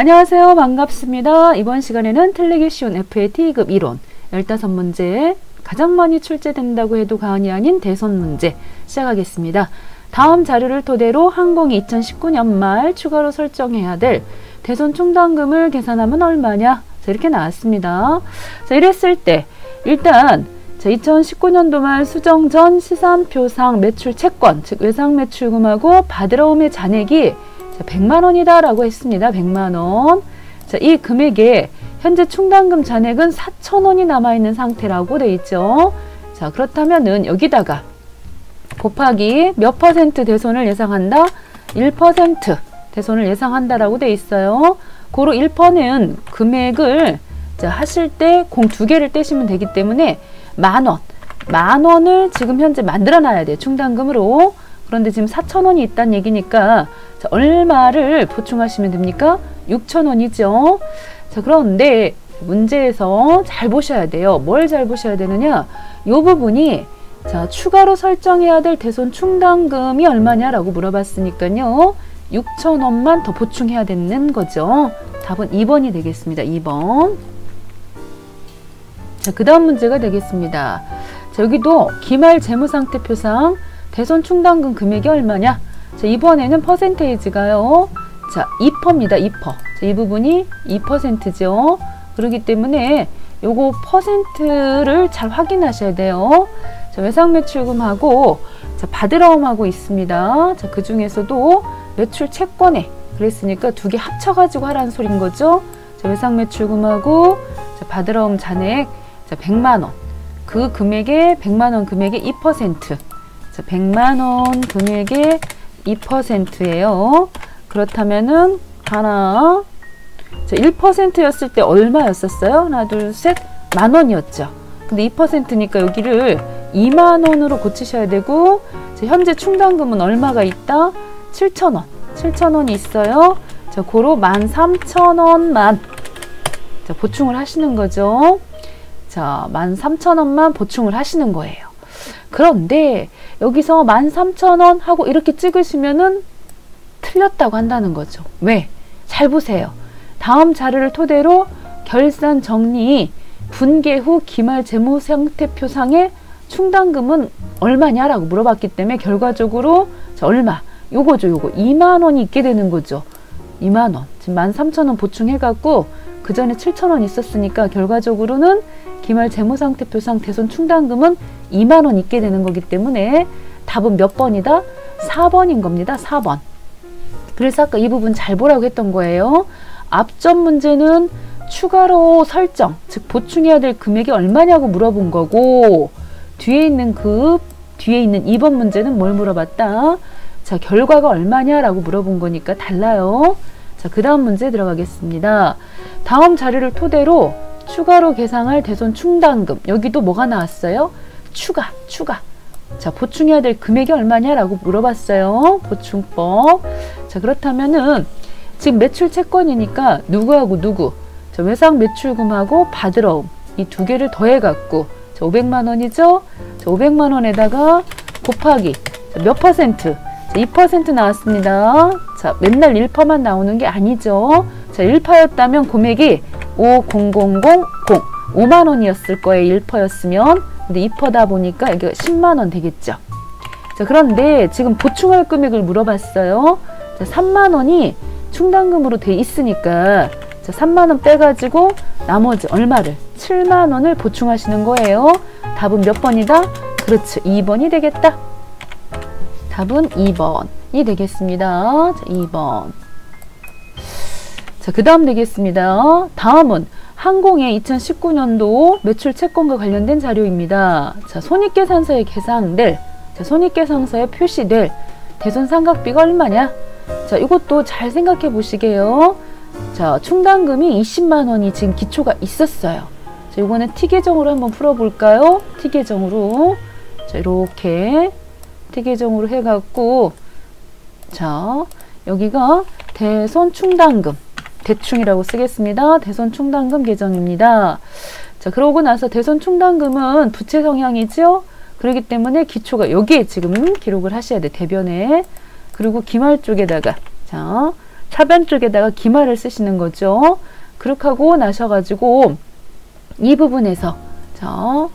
안녕하세요. 반갑습니다. 이번 시간에는 틀리기 쉬운 FAT급 이론 15문제, 가장 많이 출제된다고 해도 과언이 아닌 대선 문제 시작하겠습니다. 다음 자료를 토대로 항공이 2019년 말 추가로 설정해야 될 대손 충당금을 계산하면 얼마냐? 자, 이렇게 나왔습니다. 자, 이랬을 때 일단 2019년도 말 수정 전 시산표상 매출 채권, 즉 외상 매출금하고 받으러 오의 잔액이 100만 원이다 라고 했습니다. 100만 원. 자, 이 금액에 현재 충당금 잔액은 4,000원이 남아있는 상태라고 돼 있죠. 자, 그렇다면은 여기다가 곱하기 몇 퍼센트 대손을 예상한다? 1% 대손을 예상한다라고 돼 있어요. 고로 1%는 금액을 자, 하실 때 공 2개를 떼시면 되기 때문에 만원. 만원을 지금 현재 만들어 놔야 돼요. 충당금으로. 그런데 지금 4,000원이 있다는 얘기니까 자, 얼마를 보충하시면 됩니까? 6,000원이죠. 자, 그런데 문제에서 잘 보셔야 돼요. 뭘 잘 보셔야 되느냐? 이 부분이 자, 추가로 설정해야 될 대손 충당금이 얼마냐라고 물어봤으니까요. 6,000원만 더 보충해야 되는 거죠. 답은 2번이 되겠습니다. 2번. 자, 그 다음 문제가 되겠습니다. 자, 여기도 기말 재무상태표상 대손 충당금 금액이 얼마냐? 자, 이번에는 퍼센테이지가요. 자, 2%입니다. 2%. 자, 이 부분이 2%죠. 그렇기 때문에 요거 퍼센트를 잘 확인하셔야 돼요. 자, 외상 매출금하고 자, 받으러움하고 있습니다. 자, 그 중에서도 매출 채권에 그랬으니까 두 개 합쳐가지고 하라는 소린 거죠. 자, 외상 매출금하고 자, 받으러움 잔액 자, 100만 원. 그 금액의 100만 원 금액의 2%. 자, 100만 원 금액의 2%예요. 그렇다면은 하나, 자, 1%였을 때 얼마였었어요? 하나, 둘, 셋, 만 원이었죠. 근데 2%니까 여기를 2만 원으로 고치셔야 되고, 자, 현재 충당금은 얼마가 있다? 7,000원. 7,000원이 있어요. 자, 고로 13,000원만 자, 보충을 하시는 거죠. 자, 13,000원만 보충을 하시는 거예요. 그런데 여기서 13,000원 하고 이렇게 찍으시면은 틀렸다고 한다는 거죠. 왜? 잘 보세요. 다음 자료를 토대로 결산 정리 분계 후 기말 재무상태표상의 충당금은 얼마냐라고 물어봤기 때문에 결과적으로 자, 얼마? 요거죠. 요거 2만 원이 있게 되는 거죠. 2만 원. 지금 13,000원 보충해갖고 그 전에 7,000원 있었으니까 결과적으로는 기말 재무상태표상 대손 충당금은 2만 원 있게 되는 거기 때문에 답은 몇 번이다? 4번인 겁니다. 4번. 그래서 아까 이 부분 잘 보라고 했던 거예요. 앞전 문제는 추가로 설정, 즉 보충해야 될 금액이 얼마냐고 물어본 거고 뒤에 있는 2번 문제는 뭘 물어봤다? 자, 결과가 얼마냐라고 물어본 거니까 달라요. 자, 그 다음 문제 들어가겠습니다. 다음 자료를 토대로 추가로 계상할 대손 충당금. 여기도 뭐가 나왔어요? 추가. 자, 보충해야 될 금액이 얼마냐라고 물어봤어요. 보충법. 자, 그렇다면은 지금 매출 채권이니까 누구하고 누구? 자, 외상 매출금하고 받으러움. 이 두 개를 더해갖고 자, 500만 원이죠? 자, 500만 원에다가 곱하기 자, 몇 퍼센트? 자, 2% 나왔습니다. 자, 맨날 1%만 나오는 게 아니죠. 자, 1%였다면 금액이 5,000,000 5만 원이었을 거예요. 1%였으면. 근데 2%다 보니까 여기가 10만 원 되겠죠. 자, 그런데 지금 보충할 금액을 물어봤어요. 자, 3만 원이 충당금으로 돼 있으니까 자, 3만 원 빼가지고 나머지 얼마를? 7만 원을 보충하시는 거예요. 답은 몇 번이다? 그렇죠. 2번이 되겠다. 답은 2번이 되겠습니다. 자, 2번. 자, 그 다음 되겠습니다. 다음은 항공의 2019년도 매출 채권과 관련된 자료입니다. 자, 손익계산서에 계산될, 자, 손익계산서에 표시될 대손 상각비가 얼마냐? 자, 이것도 잘 생각해 보시게요. 자, 충당금이 20만 원이 지금 기초가 있었어요. 자, 이거는 T계정으로 한번 풀어볼까요? T계정으로. 자, 이렇게 T계정으로 해갖고, 자, 여기가 대손 충당금. 대충이라고 쓰겠습니다. 대손 충당금 계정입니다. 자, 그러고 나서 대손 충당금은 부채 성향이죠. 그렇기 때문에 기초가 여기에 지금 기록을 하셔야 돼. 대변에. 그리고 기말 쪽에다가 자, 차변 쪽에다가 기말을 쓰시는 거죠. 그렇게 하고 나셔가지고 이 부분에서 자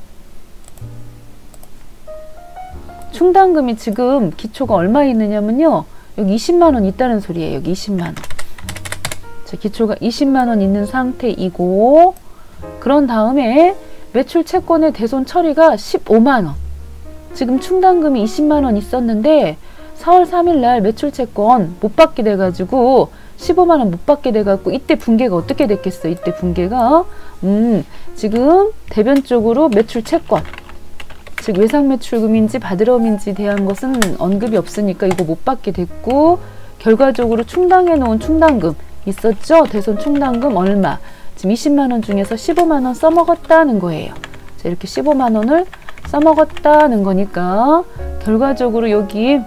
충당금이 지금 기초가 얼마 있느냐면요. 여기 20만원 있다는 소리예요. 여기 20만원. 자, 기초가 20만원 있는 상태이고 그런 다음에 매출 채권의 대손 처리가 15만원. 지금 충당금이 20만원 있었는데 4월 3일 날 매출 채권 못 받게 돼가지고 15만원 못 받게 돼갖고 이때 분계가 어떻게 됐겠어요? 이때 분계가 지금 대변 쪽으로 매출 채권 즉 외상 매출금인지 받으러움인지 대한 것은 언급이 없으니까 이거 못 받게 됐고 결과적으로 충당해 놓은 충당금 있었죠? 대손 충당금 얼마? 지금 20만원 중에서 15만원 써먹었다는 거예요. 자, 이렇게 15만원을 써먹었다는 거니까 결과적으로 여기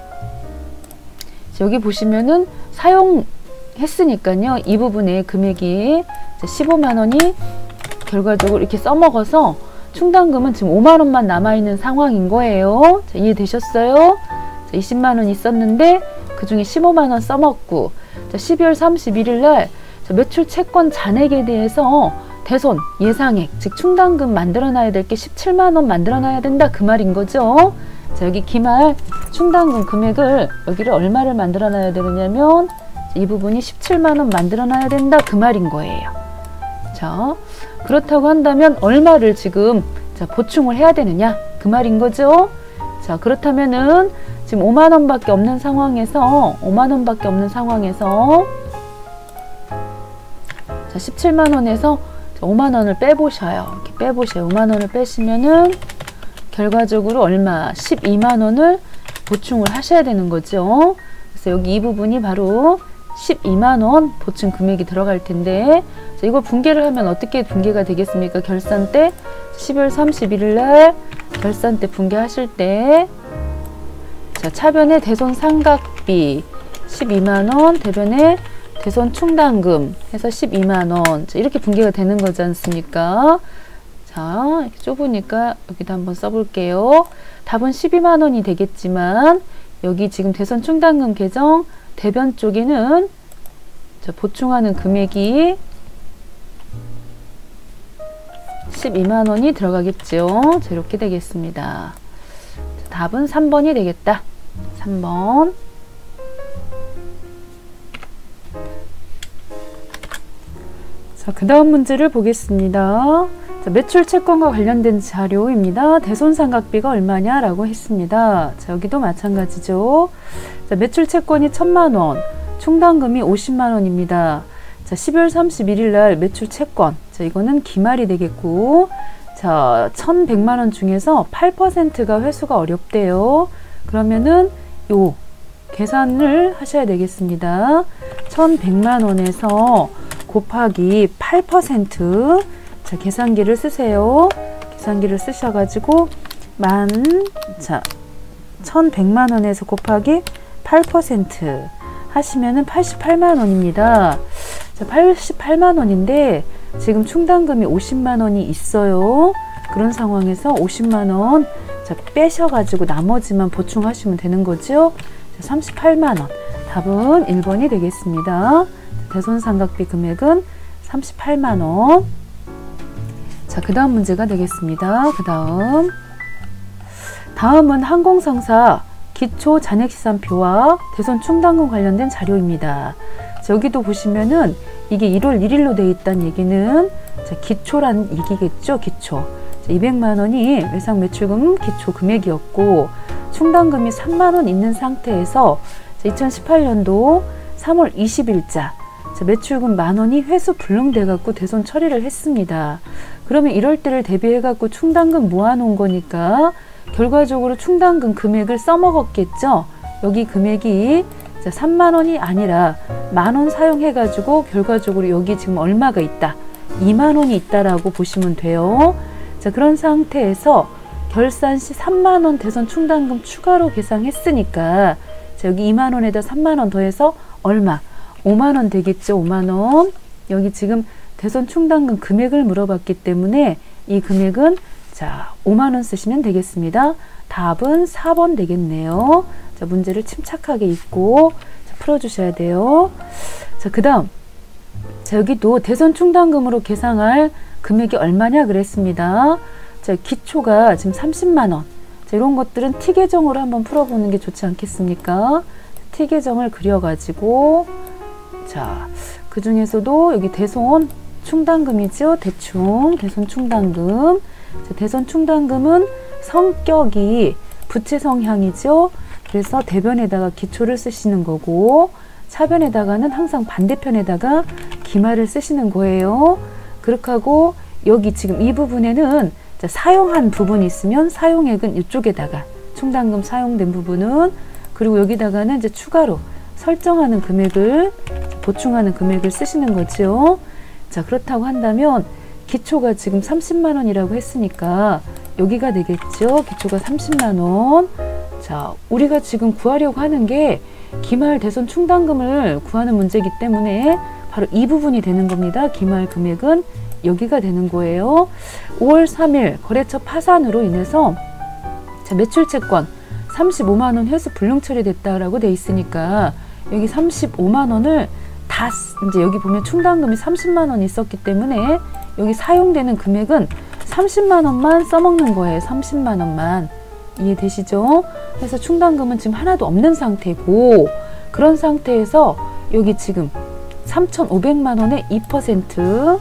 보시면은 사용했으니까요. 이 부분에 금액이 15만원이 결과적으로 이렇게 써먹어서 충당금은 지금 5만원만 남아있는 상황인 거예요. 자, 이해되셨어요? 자, 20만원 있었는데 그 중에 15만원 써먹고 자, 12월 31일 날 매출 채권 잔액에 대해서 대손 예상액 즉 충당금 만들어놔야 될 게 17만원 만들어놔야 된다 그 말인 거죠. 자, 여기 기말 충당금 금액을 여기를 얼마를 만들어놔야 되느냐면 이 부분이 17만원 만들어놔야 된다 그 말인 거예요. 자, 그렇다고 한다면 얼마를 지금 자, 보충을 해야 되느냐 그 말인 거죠. 자, 그렇다면은 지금 5만원밖에 없는 상황에서 5만원밖에 없는 상황에서 자, 17만원에서 5만원을 빼보셔요. 이렇게 빼보세요. 5만원을 빼시면은 결과적으로 얼마? 12만원을 보충을 하셔야 되는 거죠. 그래서 여기 이 부분이 바로 12만원 보충 금액이 들어갈 텐데 자, 이걸 분계를 하면 어떻게 분계가 되겠습니까? 결산 때 12월 31일 날 결산 때 분계하실 때 자, 차변의 대손 상각비 12만원 대변의 대손 충당금 해서 12만원 자, 이렇게 분계가 되는 거지 않습니까? 자, 이렇게 좁으니까 여기다 한번 써볼게요. 답은 12만원이 되겠지만 여기 지금 대손 충당금 계정 대변 쪽에는 자, 보충하는 금액이 12만원이 들어가겠죠. 자, 이렇게 되겠습니다. 자, 답은 3번이 되겠다. 3번. 자, 그 다음 문제를 보겠습니다. 자, 매출 채권과 관련된 자료입니다. 대손 상각비가 얼마냐라고 했습니다. 자, 여기도 마찬가지죠. 자, 매출 채권이 1000만원, 충당금이 50만원입니다. 자, 12월 31일 날 매출 채권. 자, 이거는 기말이 되겠고, 자, 1100만원 중에서 8%가 회수가 어렵대요. 그러면은 요 계산을 하셔야 되겠습니다. 1100만원에서 곱하기 8%. 자, 계산기를 쓰세요. 계산기를 쓰셔가지고 자, 1100만원에서 곱하기 8% 하시면은 88만원입니다. 자, 88만원인데 지금 충당금이 50만원이 있어요. 그런 상황에서 50만원 자, 빼셔가지고 나머지만 보충하시면 되는 거죠. 자, 38만원. 답은 1번이 되겠습니다. 대손 상각비 금액은 38만원. 자, 그 다음 문제가 되겠습니다. 다음은 항공상사 기초 잔액시산표와 대손 충당금 관련된 자료입니다. 자, 여기도 보시면은 이게 1월 1일로 되어 있다는 얘기는 자, 기초란 얘기겠죠. 기초. 자, 200만원이 외상 매출금 기초 금액이었고 충당금이 3만원 있는 상태에서 2018년도 3월 20일자 자, 매출금 만원이 회수 불능돼 갖고 대손 처리를 했습니다. 그러면 이럴 때를 대비해 갖고 충당금 모아놓은 거니까 결과적으로 충당금 금액을 써먹었겠죠. 여기 금액이 자, 3만원이 아니라 만원 사용해 가지고 결과적으로 여기 지금 얼마가 있다? 2만원이 있다라고 보시면 돼요. 자, 그런 상태에서 결산 시 3만원 대손 충당금 추가로 계상했으니까 자, 여기 2만원에다 3만원 더해서 얼마? 5만원 되겠죠. 5만원. 여기 지금 대손 충당금 금액을 물어봤기 때문에 이 금액은 자 5만원 쓰시면 되겠습니다. 답은 4번 되겠네요. 자, 문제를 침착하게 읽고 자, 풀어주셔야 돼요. 자, 그 다음. 자, 여기도 대선 충당금으로 계상할 금액이 얼마냐 그랬습니다. 자, 기초가 지금 30만원. 자, 이런 것들은 T 계정으로 한번 풀어보는 게 좋지 않겠습니까? T 계정을 그려가지고, 자, 그 중에서도 여기 대손 충당금이죠. 대충 대손 충당금. 자, 대손 충당금은 성격이 부채 성향이죠. 그래서 대변에다가 기초를 쓰시는 거고, 차변에다가는 항상 반대편에다가 기말을 쓰시는 거예요. 그렇게 하고 여기 지금 이 부분에는 사용한 부분이 있으면 사용액은 이쪽에다가 충당금 사용된 부분은, 그리고 여기다가는 이제 추가로 설정하는 금액을, 보충하는 금액을 쓰시는 거죠. 자, 그렇다고 한다면 기초가 지금 30만 원이라고 했으니까 여기가 되겠죠. 기초가 30만 원. 자, 우리가 지금 구하려고 하는 게 기말 대손 충당금을 구하는 문제이기 때문에 바로 이 부분이 되는 겁니다. 기말 금액은 여기가 되는 거예요. 5월 3일 거래처 파산으로 인해서 자, 매출채권 35만 원 회수 불능 처리됐다라고 돼 있으니까 여기 35만 원을 다 이제 여기 보면 충당금이 30만 원 있었기 때문에 여기 사용되는 금액은 30만 원만 써먹는 거예요. 30만 원만. 이해되시죠? 그래서 충당금은 지금 하나도 없는 상태고, 그런 상태에서 여기 지금 3,500만 원의 2%,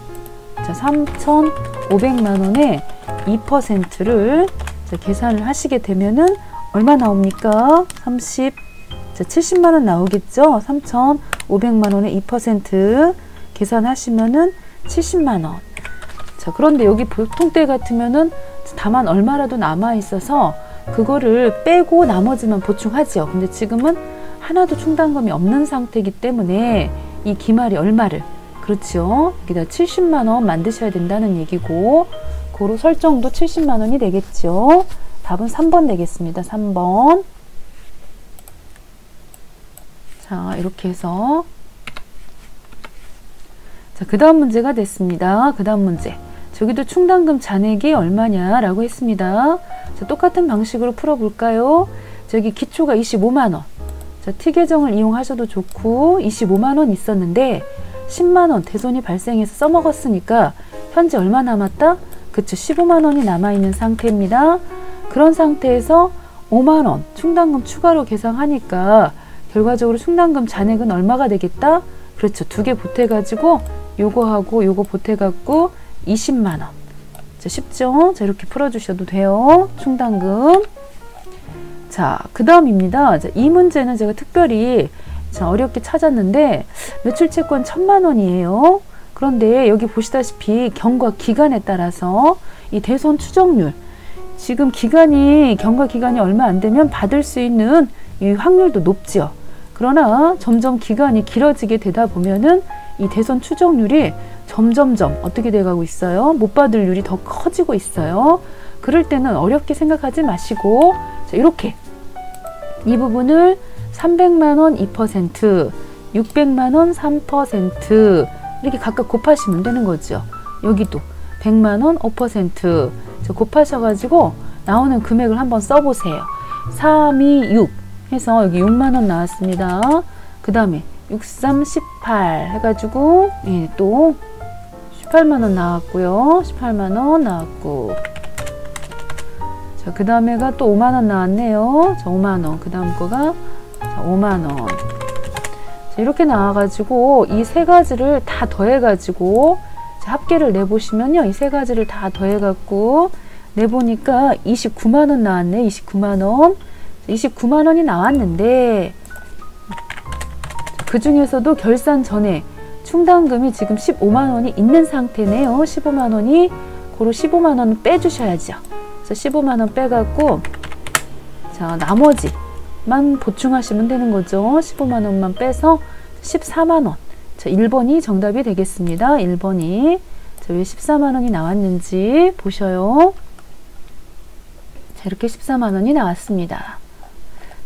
자, 3,500만 원의 2%를 계산을 하시게 되면은 얼마 나옵니까? 70만 원 나오겠죠? 3,500만 원의 2% 계산하시면은 70만 원. 자, 그런데 여기 보통 때 같으면은 다만 얼마라도 남아 있어서 그거를 빼고 나머지만 보충하죠. 근데 지금은 하나도 충당금이 없는 상태이기 때문에 이 기말이 얼마를, 그렇죠, 여기다 70만 원 만드셔야 된다는 얘기고, 고로 설정도 70만 원이 되겠죠. 답은 3번 되겠습니다. 3번. 자, 이렇게 해서 자, 그 다음 문제가 됐습니다. 그 다음 문제. 저기도 충당금 잔액이 얼마냐라고 했습니다. 자, 똑같은 방식으로 풀어볼까요? 저기 기초가 25만 원. 자, T 계정을 이용하셔도 좋고 25만 원 있었는데 10만 원 대손이 발생해서 써먹었으니까 현재 얼마 남았다? 그쵸, 15만 원이 남아있는 상태입니다. 그런 상태에서 5만 원 충당금 추가로 계상하니까 결과적으로 충당금 잔액은 얼마가 되겠다? 그렇죠, 두 개 보태가지고 요거하고 요거 보태갖고 20만 원. 자, 쉽죠? 자, 이렇게 풀어주셔도 돼요. 충당금. 자, 그 다음입니다. 자, 이 문제는 제가 특별히 자, 어렵게 찾았는데 매출채권 1,000만 원이에요. 그런데 여기 보시다시피 경과 기간에 따라서 이 대손 추정률, 지금 경과 기간이 얼마 안 되면 받을 수 있는 이 확률도 높죠. 그러나 점점 기간이 길어지게 되다 보면은 이 대손 추정률이 점점점 어떻게 돼가고 있어요? 못 받을 률이 더 커지고 있어요. 그럴 때는 어렵게 생각하지 마시고, 자, 이렇게 이 부분을 300만 원 2%, 600만 원 3% 이렇게 각각 곱하시면 되는 거죠. 여기도 100만 원 5% 곱하셔가지고 나오는 금액을 한번 써보세요. 3, 2, 6 해서 여기 6만 원 나왔습니다. 그 다음에 6, 3, 18 해가지고 예, 또 18만 원 나왔고요. 18만 원 나왔고, 자, 그 다음에가 또 5만 원 나왔네요. 자, 5만 원. 그 다음 거가 자, 5만 원. 자, 이렇게 나와가지고 이 세 가지를 다 더해가지고 자, 합계를 내보시면요, 이 세 가지를 다 더해갖고 내보니까 29만 원 나왔네. 29만 원. 29만 원이 나왔는데 그 중에서도 결산 전에 충당금이 지금 15만 원이 있는 상태네요. 15만 원이, 고로 15만 원을 빼주셔야죠. 그래서 15만 원 빼갖고 자, 나머지만 보충하시면 되는 거죠. 15만 원만 빼서 14만 원. 자, 1번이 정답이 되겠습니다. 1번이. 자, 왜 14만 원이 나왔는지 보셔요. 자, 이렇게 14만 원이 나왔습니다.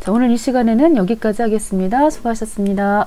자, 오늘 이 시간에는 여기까지 하겠습니다. 수고하셨습니다.